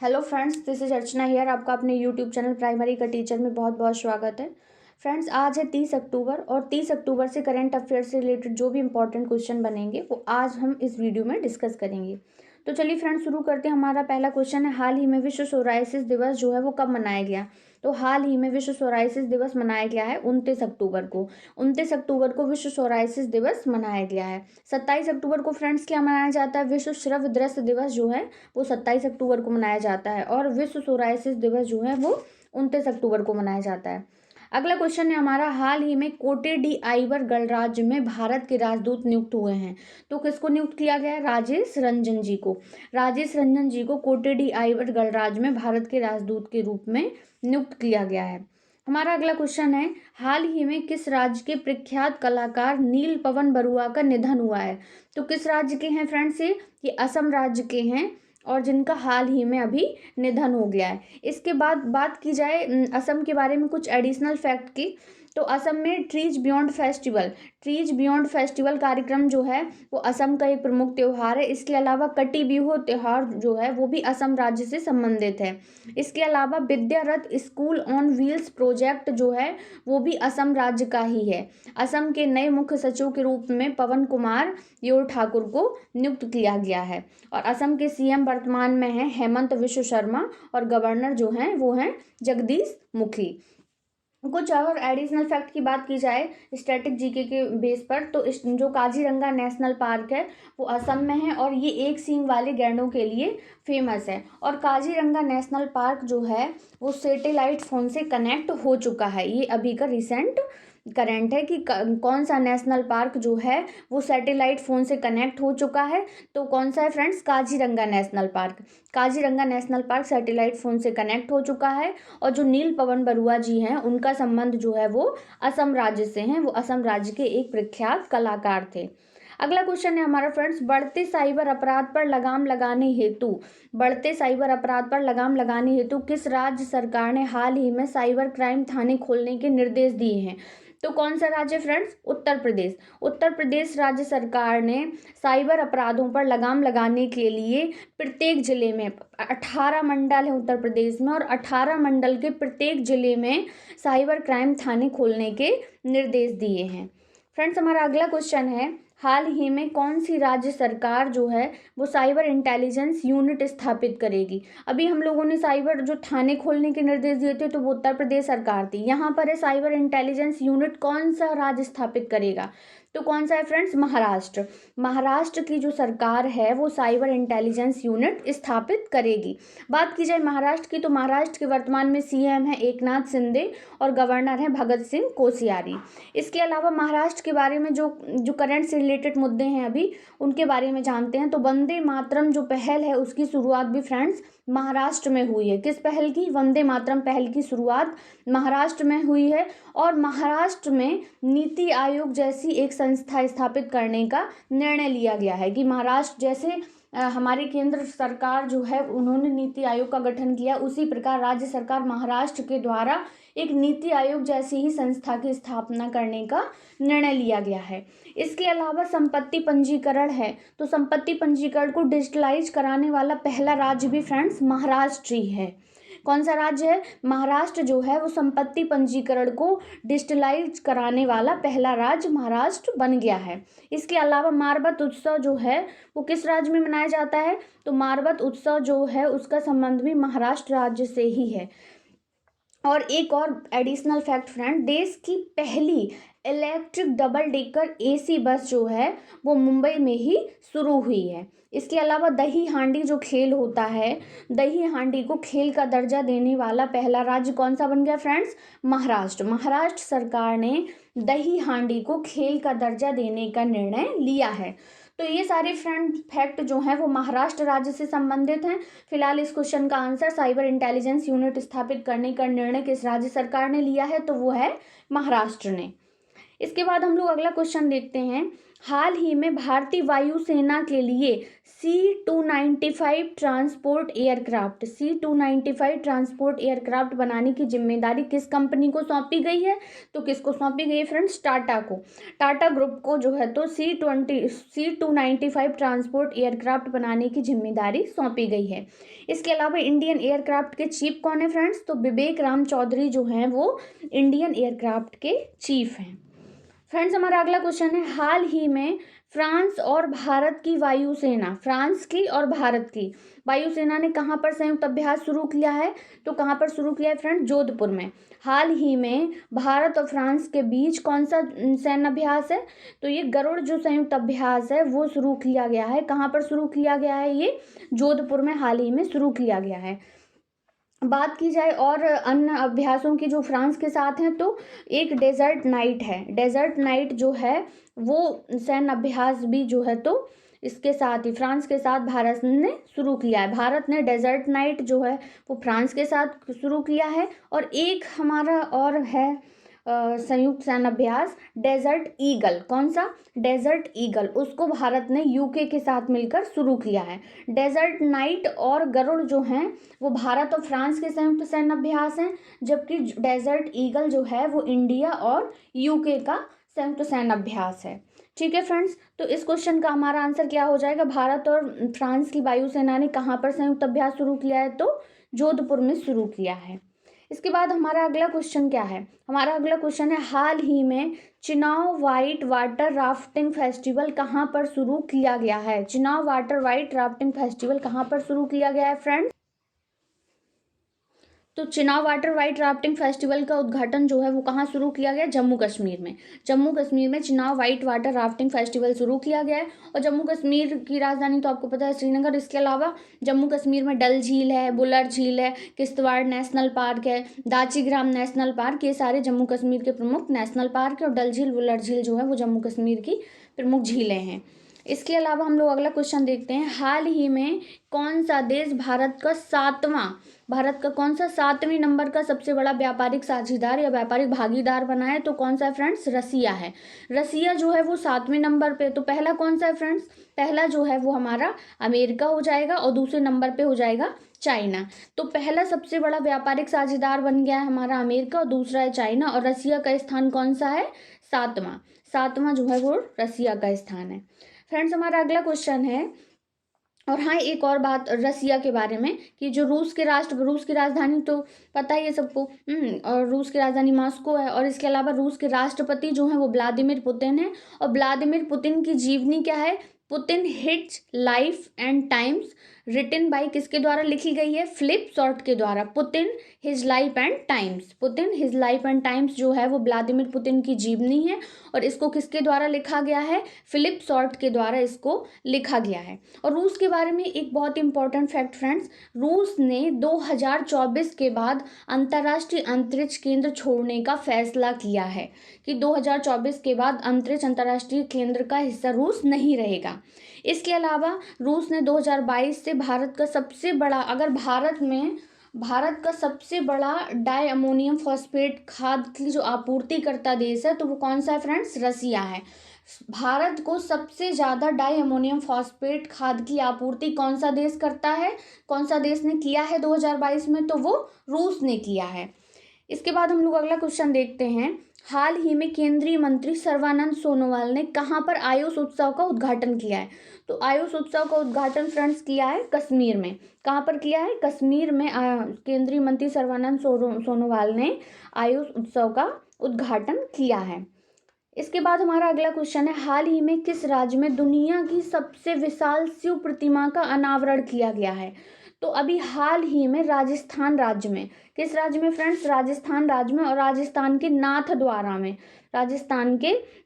Hello friends, this is Archana here. आपका अपने YouTube channel primary का टीचर में बहुत बहुत स्वागत है। फ्रेंड्स, आज है 30 अक्टूबर और 30 अक्टूबर से करंट अफेयर से रिलेटेड जो भी इंपॉर्टेंट क्वेश्चन बनेंगे वो आज हम इस वीडियो में डिस्कस करेंगे। तो चलिए फ्रेंड्स, शुरू करते हैं। हमारा पहला क्वेश्चन है, हाल ही में विश्व सोराइसिस दिवस जो है वो कब मनाया गया? तो हाल ही में विश्व सोराइसिस दिवस मनाया गया है 29 अक्टूबर को। 29 अक्टूबर को विश्व सोराइसिस दिवस मनाया गया है। 27 अक्टूबर को फ्रेंड्स क्या मनाया जाता है? विश्व श्रव्य दृश्य दिवस जो है वो 27 अक्टूबर को मनाया जाता है और विश्व सोराइसिस दिवस जो है वो 29 अक्टूबर को मनाया जाता है। अगला क्वेश्चन है हमारा, हाल ही में कोटे डी आइवर गणराज्य में भारत के राजदूत नियुक्त हुए हैं। तो किसको नियुक्त किया गया है? राजेश रंजन जी को। राजेश रंजन जी को कोटे डी आइवर गणराज्य में भारत के राजदूत के रूप में नियुक्त किया गया है। हमारा अगला क्वेश्चन है, हाल ही में किस राज्य के प्रख्यात कलाकार नील पवन बरुआ का निधन हुआ है? तो किस राज्य के हैं फ्रेंड्स? ये असम राज्य के हैं और जिनका हाल ही में अभी निधन हो गया है। इसके बाद बात की जाए असम के बारे में कुछ एडिशनल फैक्ट की, तो असम में ट्रीज बियॉन्ड फेस्टिवल कार्यक्रम जो है वो असम का एक प्रमुख त्यौहार है। इसके अलावा कटी बिहू त्यौहार जो है वो भी असम राज्य से संबंधित है। इसके अलावा विद्या रथ स्कूल ऑन व्हील्स प्रोजेक्ट जो है वो भी असम राज्य का ही है। असम के नए मुख्य सचिव के रूप में पवन कुमार योर ठाकुर को नियुक्त किया गया है और असम के सीएम वर्तमान में हैं हेमंत विश्व शर्मा और गवर्नर जो हैं वो हैं जगदीश मुखी। कुछ और एडिशनल फैक्ट की बात की जाए स्टैटिक जीके के बेस पर, तो जो काजीरंगा नेशनल पार्क है वो असम में है और ये एक सींग वाले गैंडों के लिए फेमस है। और काजीरंगा नेशनल पार्क जो है वो सैटेलाइट फ़ोन से कनेक्ट हो चुका है। ये अभी का रिसेंट करंट है कि कौन सा नेशनल पार्क जो है वो सैटेलाइट फ़ोन से कनेक्ट हो चुका है। तो कौन सा है friends? Kaziranga national park. Kaziranga national park satellite phone से कनेक्ट हो चुका है और जो नील पवन बरुआ जी हैं उनका संबंध जो है वो असम राज्य से हैं। वो असम राज्य के एक प्रख्यात कलाकार थे। अगला क्वेश्चन है हमारा फ्रेंड्स, बढ़ते साइबर अपराध पर लगाम लगाने हेतु किस राज्य सरकार ने हाल ही में साइबर क्राइम थाने खोलने के निर्देश दिए हैं? तो कौन सा राज्य फ्रेंड्स? उत्तर प्रदेश। उत्तर प्रदेश राज्य सरकार ने साइबर अपराधों पर लगाम लगाने के लिए प्रत्येक जिले में 18 मंडल है उत्तर प्रदेश में और 18 मंडल के प्रत्येक जिले में साइबर क्राइम थाने खोलने के निर्देश दिए हैं। फ्रेंड्स, हमारा अगला क्वेश्चन है, हाल ही में कौन सी राज्य सरकार जो है वो साइबर इंटेलिजेंस यूनिट स्थापित करेगी? अभी हम लोगों ने साइबर जो थाने खोलने के निर्देश दिए थे तो वो उत्तर प्रदेश सरकार थी। यहाँ पर है साइबर इंटेलिजेंस यूनिट कौन सा राज्य स्थापित करेगा? तो कौन सा है फ्रेंड्स? महाराष्ट्र। महाराष्ट्र की जो सरकार है वो साइबर इंटेलिजेंस यूनिट स्थापित करेगी। बात की जाए महाराष्ट्र की, तो महाराष्ट्र के वर्तमान में सीएम है एकनाथ शिंदे और गवर्नर है भगत सिंह कोश्यारी। इसके अलावा महाराष्ट्र के बारे में जो करंट से रिलेटेड मुद्दे हैं अभी उनके बारे में जानते हैं। तो वंदे मातरम जो पहल है उसकी शुरुआत भी फ्रेंड्स महाराष्ट्र में हुई है। किस पहल की? वंदे मातरम पहल की शुरुआत महाराष्ट्र में हुई है और महाराष्ट्र में नीति आयोग जैसी एक संस्था स्थापित करने का निर्णय लिया गया है कि महाराष्ट्र जैसे हमारी केंद्र सरकार जो है उन्होंने नीति आयोग का गठन किया, उसी प्रकार राज्य सरकार महाराष्ट्र के द्वारा एक नीति आयोग जैसी ही संस्था की स्थापना करने का निर्णय लिया गया है। इसके अलावा संपत्ति पंजीकरण है, तो संपत्ति पंजीकरण को डिजिटलाइज कराने वाला पहला राज्य भी फ्रेंड्स महाराष्ट्र ही है। कौन सा राज्य है? महाराष्ट्र जो है वो संपत्ति पंजीकरण को डिजिटलाइज कराने वाला पहला राज्य महाराष्ट्र बन गया है। इसके अलावा मारबत उत्सव जो है वो किस राज्य में मनाया जाता है? तो मारबत उत्सव जो है उसका संबंध भी महाराष्ट्र राज्य से ही है। और एक और एडिशनल फैक्ट फ्रेंड, देश की पहली electric double decker AC bus जो है वो मुंबई में ही शुरू हुई है। इसके अलावा दही हांडी जो खेल होता है, दही हांडी को खेल का दर्जा देने वाला पहला राज्य कौन सा बन गया फ्रेंड्स? महाराष्ट्र। महाराष्ट्र सरकार ने दही हांडी को खेल का दर्जा देने का निर्णय लिया है। तो ये सारे फ्रेंड फैक्ट जो हैं वो महाराष्ट्र राज्य से संबंधित हैं। फिलहाल इस क्वेश्चन का आंसर, साइबर इंटेलिजेंस यूनिट स्थापित करने का निर्णय किस राज्य सरकार ने लिया है? तो वो है महाराष्ट्र ने। इसके बाद हम लोग अगला क्वेश्चन देखते हैं, हाल ही में भारतीय वायुसेना के लिए C-295 ट्रांसपोर्ट एयरक्राफ्ट बनाने की जिम्मेदारी किस कंपनी को सौंपी गई है? तो किसको सौंपी गई है फ्रेंड्स? टाटा को। टाटा ग्रुप को जो है तो C-295 ट्रांसपोर्ट एयरक्राफ्ट बनाने की जिम्मेदारी सौंपी गई है। इसके अलावा इंडियन एयरक्राफ्ट के चीफ कौन है फ्रेंड्स? तो विवेक राम चौधरी जो हैं वो इंडियन एयरक्राफ्ट के चीफ हैं। फ्रेंड्स, हमारा अगला क्वेश्चन है, हाल ही में फ्रांस और भारत की वायुसेना, फ्रांस की और भारत की वायुसेना ने कहाँ पर संयुक्त अभ्यास शुरू किया है? तो कहाँ पर शुरू किया है फ्रेंड्स? जोधपुर में। हाल ही में भारत और फ्रांस के बीच कौन सा सैन्य अभ्यास है? तो ये गरुड़ जो संयुक्त अभ्यास है वो शुरू किया गया है। कहाँ पर शुरू किया गया है? ये जोधपुर में हाल ही में शुरू किया गया है। बात की जाए और अन्य अभ्यासों की जो फ्रांस के साथ हैं, तो एक डेजर्ट नाइट है। डेजर्ट नाइट जो है वो सैन्य अभ्यास भी जो है तो इसके साथ ही फ्रांस के साथ भारत ने शुरू किया है। भारत ने डेजर्ट नाइट जो है वो फ्रांस के साथ शुरू किया है। और एक हमारा और है संयुक्त सैन्य अभ्यास डेजर्ट ईगल। कौन सा? Desert eagle. उसको भारत ने यूके के साथ मिलकर शुरू किया है। डेजर्ट नाइट और गरुड़ जो हैं वो भारत और फ्रांस के संयुक्त सैन्य अभ्यास हैं, जबकि डेजर्ट ईगल जो है वो इंडिया और यूके का संयुक्त सैन्य अभ्यास है। ठीक है फ्रेंड्स, तो इस क्वेश्चन का हमारा आंसर क्या हो जाएगा? भारत और फ्रांस की वायुसेना ने कहाँ पर संयुक्त अभ्यास शुरू किया है? तो जोधपुर में शुरू किया है। इसके बाद हमारा अगला क्वेश्चन क्या है? हमारा अगला क्वेश्चन है, हाल ही में Chenab white water rafting festival कहाँ पर शुरू किया गया है? Chenab water white rafting festival कहाँ पर शुरू किया गया है फ्रेंड्स? तो Chenab water white rafting festival का उद्घाटन जो है वो कहाँ शुरू किया गया? जम्मू कश्मीर में। जम्मू कश्मीर में Chenab white water rafting festival शुरू किया गया है। और जम्मू कश्मीर की राजधानी तो आपको पता है श्रीनगर। इसके अलावा जम्मू कश्मीर में डल झील है, बुलर झील है, किश्तवाड़ नेशनल पार्क है, दाचीग्राम नेशनल पार्क, ये सारे जम्मू कश्मीर के प्रमुख नेशनल पार्क है। और डल झील, बुलर झील जो है वो जम्मू कश्मीर की प्रमुख झीलें हैं। इसके अलावा हम लोग अगला क्वेश्चन देखते हैं, हाल ही में कौन सा देश भारत का कौन सा 7वें नंबर का सबसे बड़ा व्यापारिक साझेदार या व्यापारिक भागीदार बना है? तो कौन सा है फ्रेंड्स? रसिया है। रसिया जो है वो 7वें नंबर पे। तो पहला कौन सा है फ्रेंड्स? पहला जो है वो हमारा अमेरिका हो जाएगा और दूसरे नंबर पे हो जाएगा चाइना। तो पहला सबसे बड़ा व्यापारिक साझेदार बन गया है हमारा अमेरिका और दूसरा है चाइना। और रसिया का स्थान कौन सा है? 7वां जो है वो रसिया का स्थान है। फ्रेंड्स, हमारा अगला क्वेश्चन है, और हाँ एक और बात रसिया के बारे में कि जो रूस की राजधानी तो पता ही है सबको, और रूस की राजधानी मॉस्को है। और इसके अलावा रूस के राष्ट्रपति जो हैं वो व्लादिमीर पुतिन है। और व्लादिमीर पुतिन की जीवनी क्या है? Putin his life and times, written by किसके द्वारा लिखी गई है? फिलिप सॉर्ट के द्वारा। Putin his life and times जो है वो व्लादिमीर पुतिन की जीवनी है। और इसको किसके द्वारा लिखा गया है? फिलिप सॉर्ट के द्वारा इसको लिखा गया है। और रूस के बारे में एक बहुत इंपॉर्टेंट फैक्ट फ्रेंड्स, रूस ने 2024 के बाद अंतर्राष्ट्रीय अंतरिक्ष केंद्र छोड़ने का फैसला किया है कि 2024 के बाद अंतर्राष्ट्रीय केंद्र का हिस्सा रूस नहीं रहेगा। इसके अलावा रूस ने 2022 से भारत का सबसे बड़ा, अगर भारत का सबसे बड़ा डाई अमोनियम फॉस्फेट खाद की जो आपूर्तिकर्ता देश है तो वो कौन सा है फ्रेंड्स? रसिया है। भारत को सबसे ज़्यादा डाई अमोनियम फॉस्फेट खाद की आपूर्ति कौन सा देश करता है? कौन सा देश ने किया है 2022 में? तो वो रूस ने किया है। इसके बाद हम लोग अगला क्वेश्चन देखते हैं, हाल ही में केंद्रीय मंत्री सर्बानंद सोनोवाल ने कहाँ पर आयुष उत्सव का उद्घाटन किया है? तो आयुष उत्सव का उद्घाटन फ्रेंड्स किया है कश्मीर में। कहाँ पर किया है? कश्मीर में केंद्रीय मंत्री सर्बानंद सोनोवाल ने आयुष उत्सव का उद्घाटन किया है। इसके बाद हमारा अगला क्वेश्चन है, हाल ही में किस राज्य में दुनिया की सबसे विशाल शिव प्रतिमा का अनावरण किया गया है? तो अभी हाल ही में राजस्थान राज्य में, किस राज्य में फ्रेंड्स? राजस्थान राज्य में। और राजस्थान के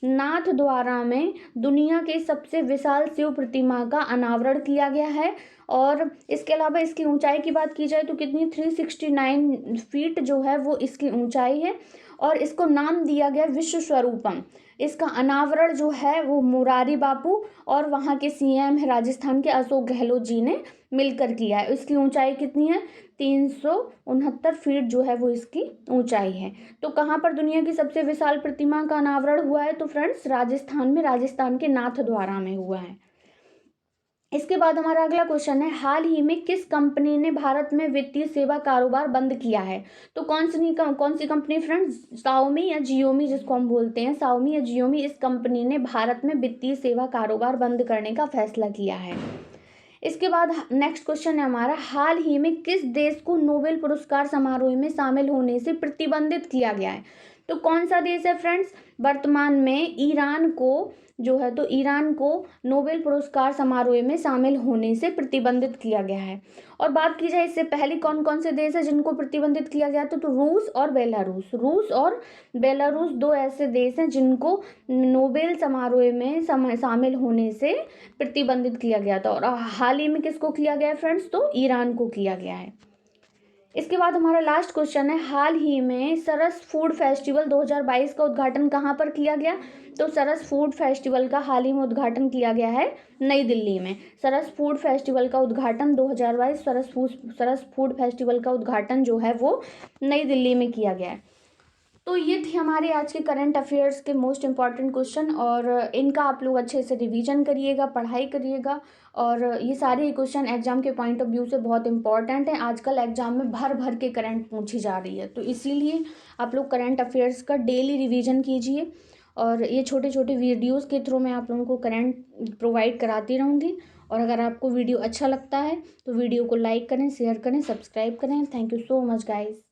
नाथद्वारा में दुनिया के सबसे विशाल शिव प्रतिमा का अनावरण किया गया है। और इसके अलावा इसकी ऊंचाई की बात की जाए तो कितनी? 369 फीट जो है वो इसकी ऊंचाई है। और इसको नाम दिया गया विश्व स्वरूपम। इसका अनावरण जो है वो मुरारी बापू और वहाँ के सीएम है राजस्थान के अशोक गहलोत जी ने मिलकर किया है। इसकी ऊंचाई कितनी है? 369 फीट जो है वो इसकी ऊंचाई है। तो कहाँ पर दुनिया की सबसे विशाल प्रतिमा का अनावरण हुआ है? तो फ्रेंड्स राजस्थान में, राजस्थान के नाथद्वारा में हुआ है। इसके बाद हमारा अगला क्वेश्चन है, हाल ही में किस कंपनी ने भारत में वित्तीय सेवा कारोबार बंद किया है? तो कौन सी कंपनी फ्रेंड्स? शाओमी या जियोमी जिसको हम बोलते हैं, शाओमी या जियोमी, इस कंपनी ने भारत में वित्तीय सेवा कारोबार बंद करने का फैसला किया है। इसके बाद नेक्स्ट क्वेश्चन है हमारा, हाल ही में किस देश को नोबेल पुरस्कार समारोह में शामिल होने से प्रतिबंधित किया गया है? तो कौन सा देश है फ्रेंड्स? वर्तमान में ईरान को जो है, तो ईरान को नोबेल पुरस्कार समारोह में शामिल होने से प्रतिबंधित किया गया है। और बात की जाए इससे पहले कौन कौन से देश है जिनको प्रतिबंधित किया गया था? तो रूस और बेलारूस। रूस और बेलारूस दो ऐसे देश हैं जिनको नोबेल समारोह में शामिल होने से प्रतिबंधित किया गया था। और हाल ही में किसको किया गया है फ्रेंड्स? तो ईरान को किया गया है। इसके बाद हमारा लास्ट क्वेश्चन है, हाल ही में सरस फूड फेस्टिवल 2022 का उद्घाटन कहाँ पर किया गया? तो सरस फूड फेस्टिवल का हाल ही में उद्घाटन किया गया है नई दिल्ली में। सरस फूड फेस्टिवल का उद्घाटन 2022 सरस फूड फेस्टिवल का उद्घाटन जो है वो नई दिल्ली में किया गया है। तो ये थे हमारे आज के करंट अफेयर्स के मोस्ट इम्पॉर्टेंट क्वेश्चन, और इनका आप लोग अच्छे से रिवीजन करिएगा, पढ़ाई करिएगा। और ये सारे क्वेश्चन एग्जाम के पॉइंट ऑफ व्यू से बहुत इंपॉर्टेंट हैं। आजकल एग्जाम में भर भर के करंट पूछी जा रही है, तो इसीलिए आप लोग करंट अफेयर्स का डेली रिवीजन कीजिए। और ये छोटे छोटे वीडियोस के थ्रू मैं आप लोगों को करंट प्रोवाइड कराती रहूँगी। और अगर आपको वीडियो अच्छा लगता है तो वीडियो को लाइक करें, शेयर करें, सब्सक्राइब करें। Thank you so much guys.